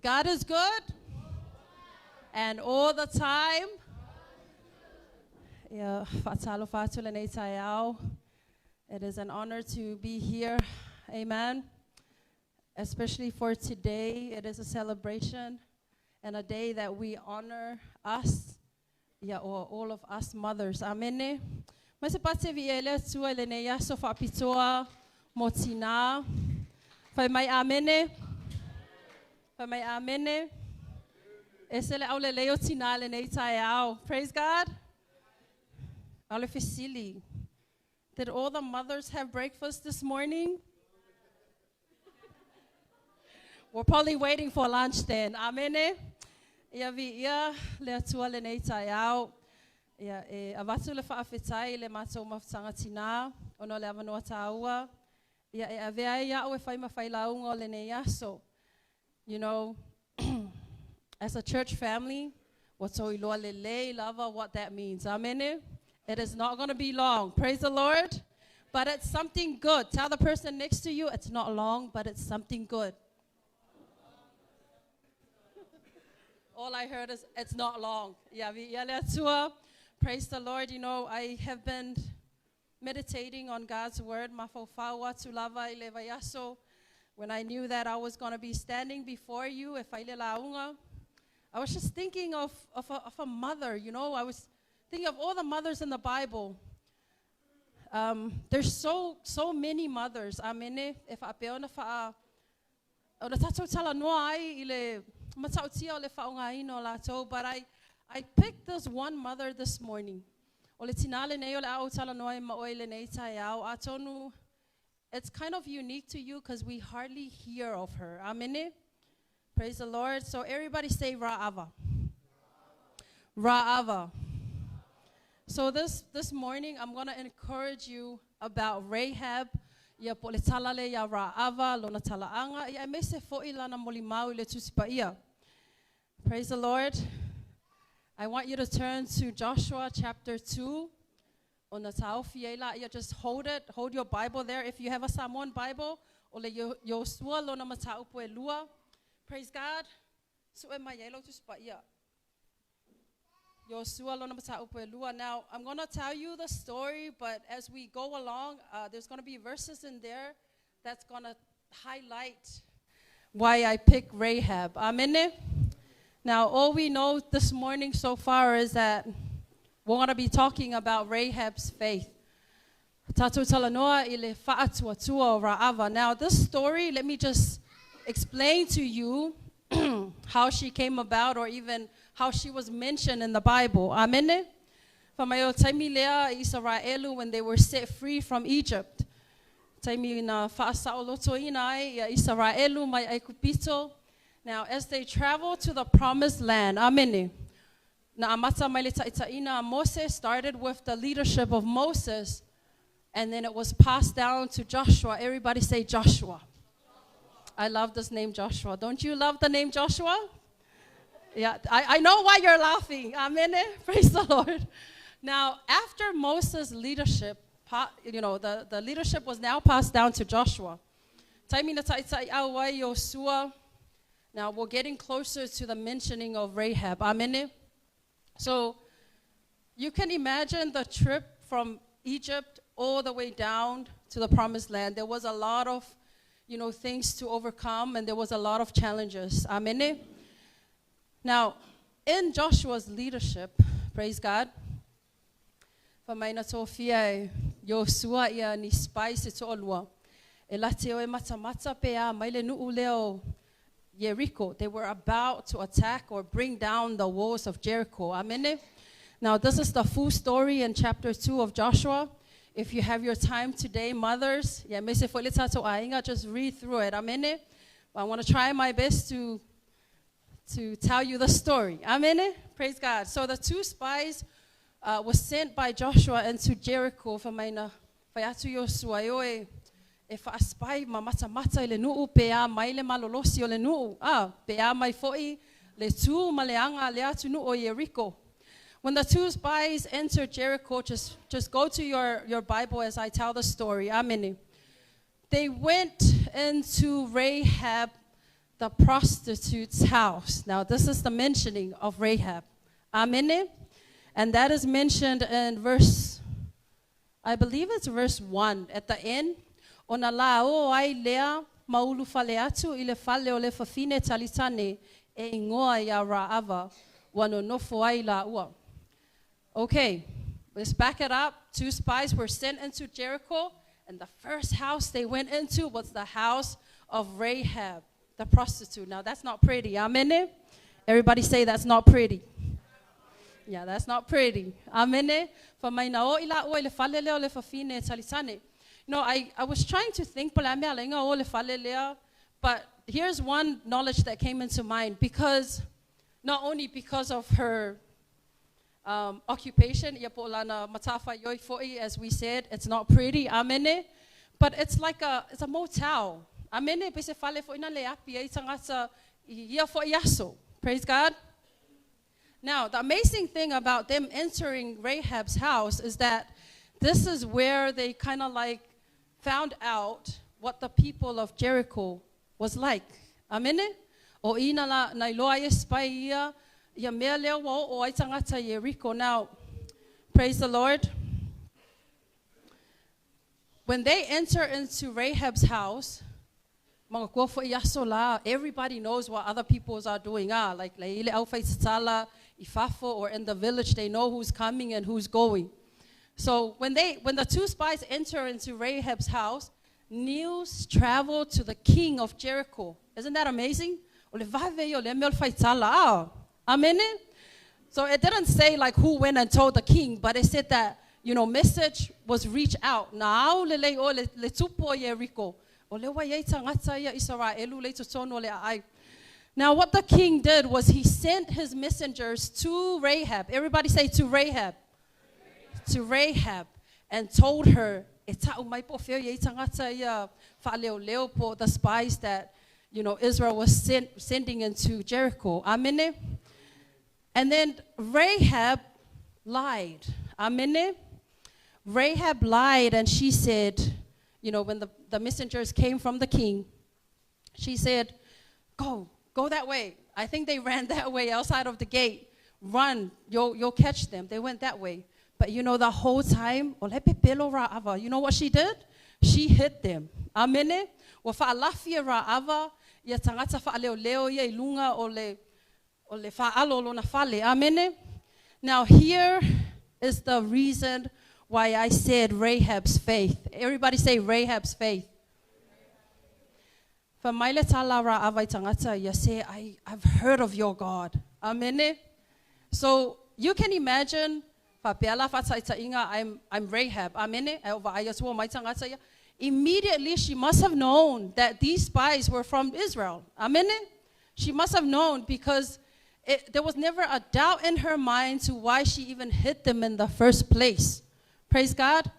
God is good, and all the time. Yeah, it is an honor to be here. Amen. Especially for today, it is a celebration and a day that we honor us, or all of us mothers. Amen. Masipate viele tua leneya sofa pitoa motina. Fai mai amene. Fai mai amene. Esele aule leo tina lenei taiao. Praise God. Aule fisili. Did all the mothers have breakfast this morning? We're probably waiting for lunch then. Amene. Ia vi ia le tua lenei taiao. Ia avatu le faafetai le matou mafutanga tina ono le avanoa taua. Ia avea ia o fai mafai launga le nei aso. You know, as a church family, what's iloa lele lava what that means. Amen. It is not going to be long. Praise the Lord. But it's something good. Tell the person next to you it's not long, but it's something good. All I heard is it's not long. Yeah, praise the Lord. You know, I have been meditating on God's word. When I knew that I was going to be standing before you, I was just thinking of a mother. You know, I was thinking of all the mothers in the Bible. There's so many mothers. Amen. If I pe ona fa ona tatou tala noa ai ile matautia le faunga ino lato, but I picked this one mother this morning. Ole tinale nei ole au tala noa ma oile nei taiao atonu. It's kind of unique to you because we hardly hear of her. Amen. Praise the Lord. So everybody say Ra'ava. Ra'ava. So this morning I'm going to encourage you about Rahab. Ya politalale ya Ra'ava lona talaanga ya mese fo'ila na molimau le tusipaia. Praise the Lord. I want you to turn to Joshua chapter 2. On the taufiela, you just hold your Bible there. If you have a Samoan Bible, ole Yosua lona mataupu elua. Praise God. So am I yellow to spot ya. Yosua lona mataupu elua. Now I'm gonna tell you the story, but as we go along, there's gonna be verses in there that's gonna highlight why I picked Rahab. Amen. Now all we know this morning so far is that we're going to be talking about Rahab's faith. Now, this story, let me just explain to you how she came about or even how she was mentioned in the Bible. Amen. When they were set free from Egypt. Now, as they traveled to the promised land, amen. Moses started with the leadership of Moses, and then it was passed down to Joshua. Everybody say Joshua. I love this name Joshua. Don't you love the name Joshua? Yeah, I know why you're laughing. Amen. Praise the Lord. Now, after Moses' leadership, you know, the leadership was now passed down to Joshua. Now, we're getting closer to the mentioning of Rahab. Amen. So you can imagine the trip from Egypt all the way down to the promised land. There was a lot of, you know, things to overcome, and there was a lot of challenges. Amen. Now, in Joshua's leadership, praise God, Jericho. They were about to attack or bring down the walls of Jericho. Amen. Now, this is the full story in chapter 2 of Joshua. If you have your time today, mothers, just read through it. Amen. I want to try my best to tell you the story. Amen. Praise God. So the two spies were sent by Joshua into Jericho. If I spy mata ile nuu pea maile malolosi ole nuu pea mai foi le tu maleanga le atu nuu o Jericho. When the two spies entered Jericho, just go to your Bible as I tell the story. Amen. They went into Rahab the prostitute's house. Now, this is the mentioning of Rahab. Amen. And that is mentioned in verse, I believe it's verse 1 at the end. Ona la o ai lea maulu fale atu ile fale o le fafine talitane e ingoa ya ra'ava wano nofo ai la ua. Okay, let's back it up. 2 spies were sent into Jericho, and the first house they went into was the house of Rahab, the prostitute. Now, that's not pretty. Amen. Everybody say that's not pretty. Yeah, that's not pretty. Amen. No, I was trying to think, but here's one knowledge that came into mind, because not only because of her occupation, as we said, it's not pretty, amen, but it's like it's a motel. Amen. Praise God. Now, the amazing thing about them entering Rahab's house is that this is where they kind of like found out what the people of Jericho was like. Amen. O ina la na iloa espaia ya mea leo o ai tangata Jericho. Now, praise the Lord. When they enter into Rahab's house, everybody knows what other people are doing. Like Alofa or in the village, they know who's coming and who's going. So when the 2 spies enter into Rahab's house, news traveled to the king of Jericho. Isn't that amazing? Amen. So it didn't say like who went and told the king, but it said that, message was reached out. Now what the king did was he sent his messengers to Rahab. Everybody say to Rahab. To Rahab, and told her, the spies that, Israel was sending into Jericho. Amen. And then Rahab lied. Amen. Rahab lied, and she said, when the messengers came from the king, she said, go that way. I think they ran that way outside of the gate. Run, you'll catch them. They went that way. But the whole time, you know what she did? She hid them. Amen. Amen. Now here is the reason why I said Rahab's faith. Everybody say Rahab's faith. I've heard of your God. Amen. So you can imagine, I'm Rahab. Amen. Immediately she must have known that these spies were from Israel. Amen. She must have known, because there was never a doubt in her mind to why she even hid them in the first place. Praise God.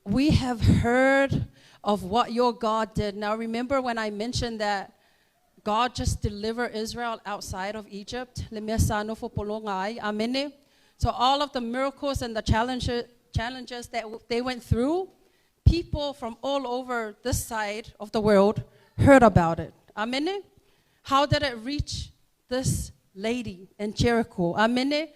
We have heard of what your God did. Now remember when I mentioned that God just delivered Israel outside of Egypt? Amen. So all of the miracles and the challenges that they went through, people from all over this side of the world heard about it. Amen. How did it reach this lady in Jericho? Amen.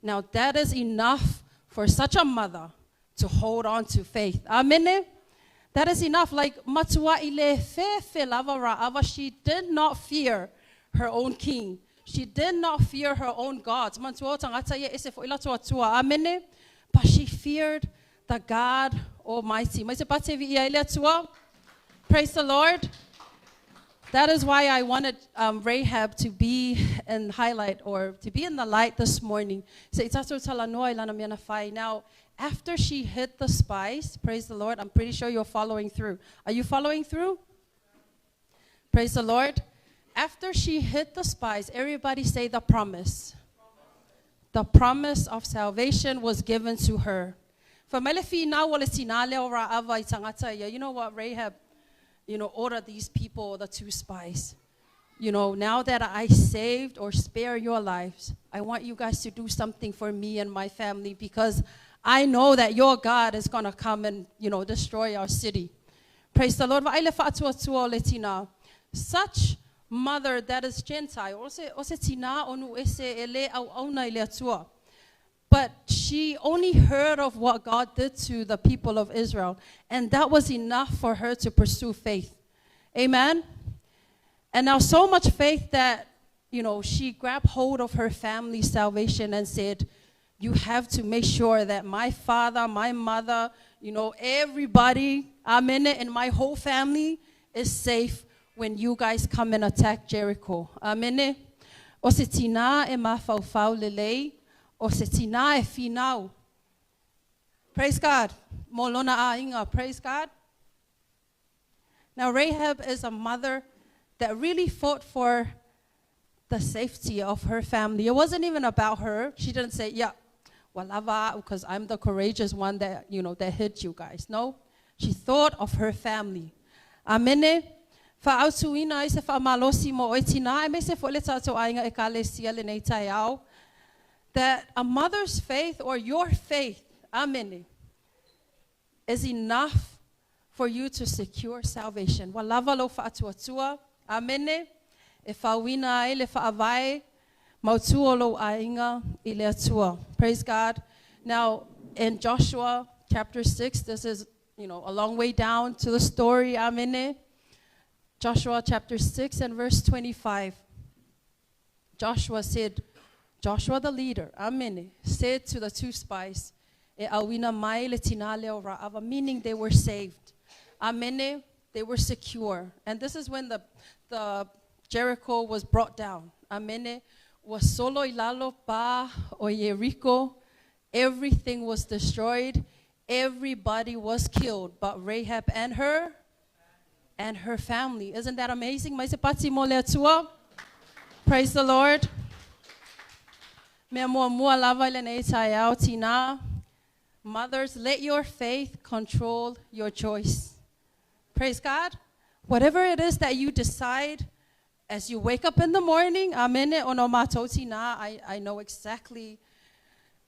Now that is enough for such a mother to hold on to faith. Amen. That is enough. Like she did not fear her own king. She did not fear her own gods. Amen. But she feared the God Almighty. Praise the Lord. That is why I wanted Rahab to be in highlight, or to be in the light this morning. Now, after she hid the spies, praise the Lord, I'm pretty sure you're following through. Are you following through? Praise the Lord. After she hid the spies, everybody say the promise. The promise of salvation was given to her. You know what, Rahab, order these people, the 2 spies. Now that I saved or spare your lives, I want you guys to do something for me and my family, because I know that your God is going to come and, destroy our city. Praise the Lord. Such mother that is Gentile. But she only heard of what God did to the people of Israel. And that was enough for her to pursue faith. Amen. And now so much faith that, she grabbed hold of her family's salvation and said, you have to make sure that my father, my mother, everybody, amen, and my whole family is safe when you guys come and attack Jericho. Amen. O se tina e mafaufau lelei, o se tina e finau. Praise God. Molona ainga, praise God. Now Rahab is a mother that really fought for the safety of her family. It wasn't even about her. She didn't say, yeah, walava, because I'm the courageous one that, that hit you guys. No, she thought of her family. Amene. Fa'autuina isa fa'amalosi mo oitina e me se fo le tatou ainga e kalesia le nei taiao, that a mother's faith or your faith, amene, is enough for you to secure salvation. Walava lo fa'atuatua, amene, e fa'awina ai le fa'avai, mautua lo ainga I le atua. Praise God. Now, in Joshua chapter 6, this is, a long way down to the story, amene. Joshua chapter 6 and verse 25. Joshua the leader, amen, said to the two spies, meaning they were saved. Amen, they were secure. And this is when the Jericho was brought down. Amen, was solo ilalo pa o Jericho. Everything was destroyed. Everybody was killed, but Rahab and her family. Isn't that amazing? Praise the Lord. Mothers, let your faith control your choice. Praise God. Whatever it is that you decide as you wake up in the morning, I know exactly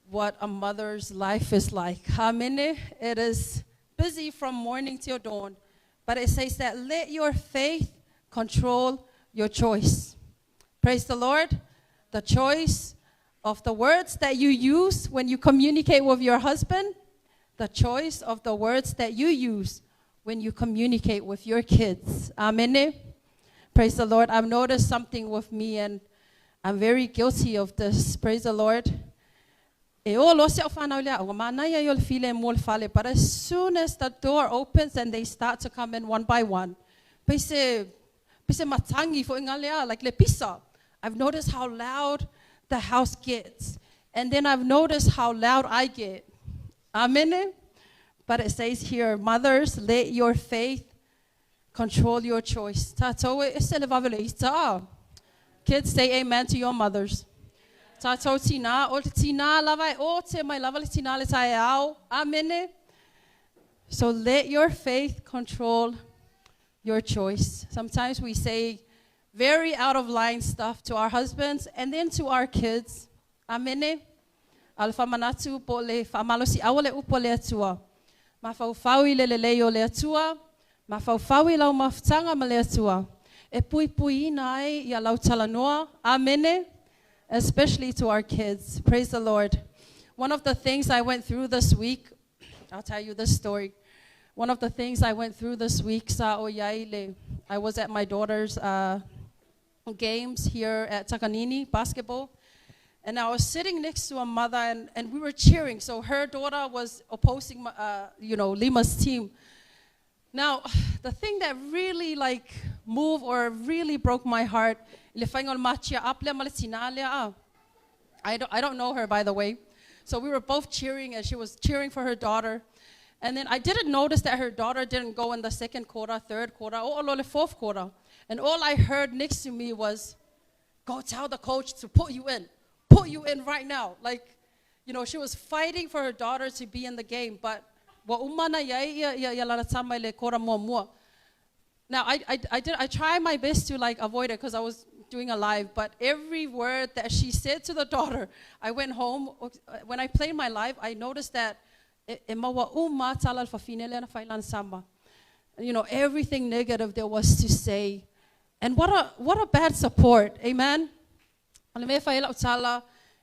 what a mother's life is like. It is busy from morning till dawn. But it says that let your faith control your choice. Praise the Lord. The choice of the words that you use when you communicate with your husband. The choice of the words that you use when you communicate with your kids. Amen. Praise the Lord. I've noticed something with me, and I'm very guilty of this. Praise the Lord. But as soon as the door opens and they start to come in one by one, I've noticed how loud the house gets. And then I've noticed how loud I get. Amen. But it says here, mothers, let your faith control your choice. Kids, say amen to your mothers. Tato tina, o tina lavai o te mai lava tina le tai au. Amen. So let your faith control your choice. Sometimes we say very out of line stuff to our husbands and then to our kids. Amen. Alfa manatu po le famalosi awole upo le atua. Mafaufawi le leo le atua. Mafaufawi lau maftanga ma le atua. E pui pui nai ya lau talanoa. Amen. Especially to our kids. Praise the Lord. One of the things I went through this week, I'll tell you this story. One of the things I went through this week, I was at my daughter's games here at Takanini, basketball, and I was sitting next to a mother, and we were cheering. So her daughter was opposing, Lima's team. Now, the thing that really moved or really broke my heart, I don't know her, by the way. So we were both cheering, and she was cheering for her daughter. And then I didn't notice that her daughter didn't go in the second quarter, third quarter, or the fourth quarter. And all I heard next to me was, go tell the coach to put you in right now. She was fighting for her daughter to be in the game, but now I tried my best to avoid it because I was doing a live, but every word that she said to the daughter, I went home. When I played my live, I noticed that You know, everything negative there was to say. And what a bad support. Amen.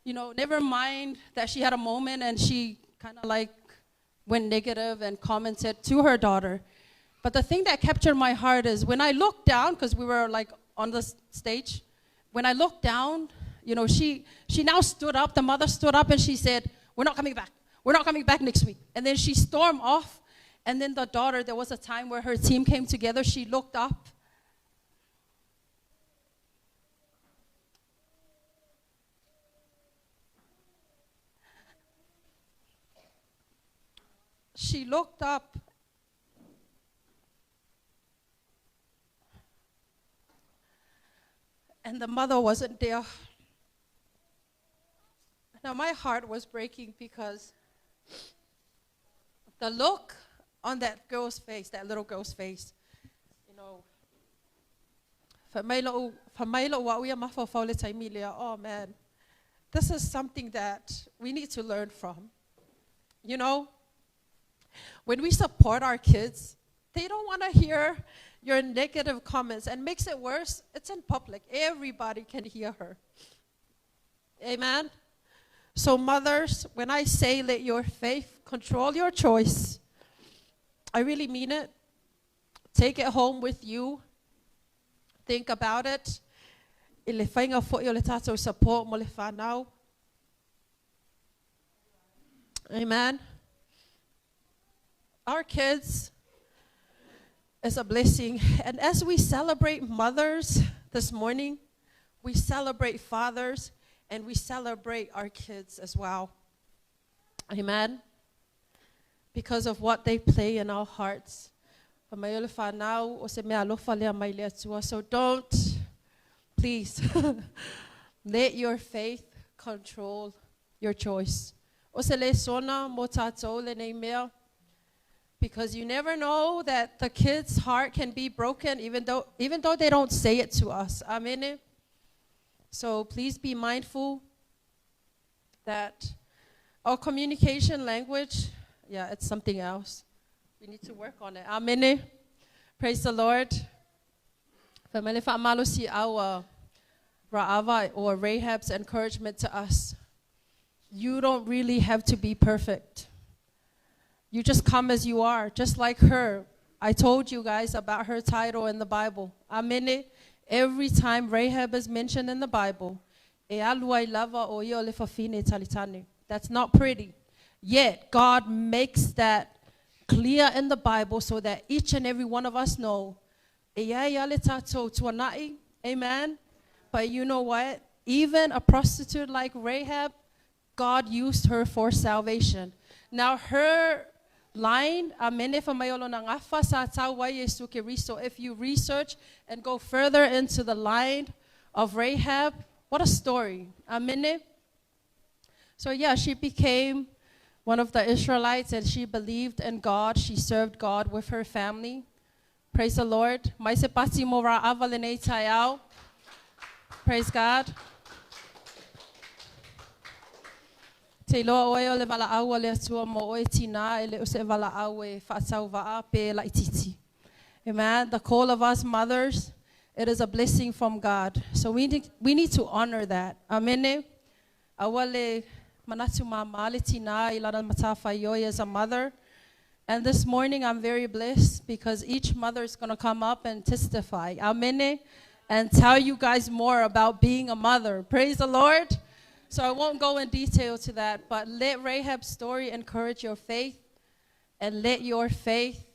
You know, never mind that she had a moment and she kind of like went negative and commented to her daughter. But the thing that captured my heart is when I looked down, because we were like on the stage, when I looked down, you know, she now stood up, the mother stood up and she said, we're not coming back. We're not coming back next week. And then she stormed off. And then the daughter, there was a time where her team came together. She looked up. She looked up. And the mother wasn't there. Now my heart was breaking because the look on that girl's face, that little girl's face, you know, oh man, this is something that we need to learn from. You know, when we support our kids, they don't want to hear your negative comments. And makes it worse, it's in public. Everybody can hear her. Amen? So mothers, when I say let your faith control your choice, I really mean it. Take it home with you. Think about it. Amen. Our kids is a blessing. And as we celebrate mothers this morning, we celebrate fathers and we celebrate our kids as well. Amen. Because of what they play in our hearts. So don't, please, let your faith control your choice. Because you never know that the kid's heart can be broken even though they don't say it to us. Amen. So please be mindful that our communication language, yeah, it's something else. We need to work on it. Amen. Praise the Lord. Family Famalusi our Ra'ava or Rahab's encouragement to us. You don't really have to be perfect. You just come as you are, just like her. I told you guys about her title in the Bible. Amen. Every time Rahab is mentioned in the Bible, that's not pretty. Yet God makes that clear in the Bible so that each and every one of us know. Amen. But you know what? Even a prostitute like Rahab, God used her for salvation. Now her line, so if you research and go further into the line of Rahab, what a story. Amen. So yeah, she became one of the Israelites and she believed in God. She served God with her family. Praise the Lord. Praise God. Amen. The call of us mothers, it is a blessing from God. So we need to honor that. Amen. As a mother. And this morning I'm very blessed because each mother is going to come up and testify. Amen. And tell you guys more about being a mother. Praise the Lord. So I won't go in detail to that, but let Rahab's story encourage your faith, and let your faith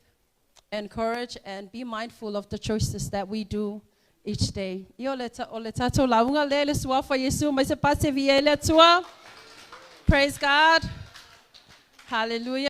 encourage and be mindful of the choices that we do each day. Praise God. Hallelujah.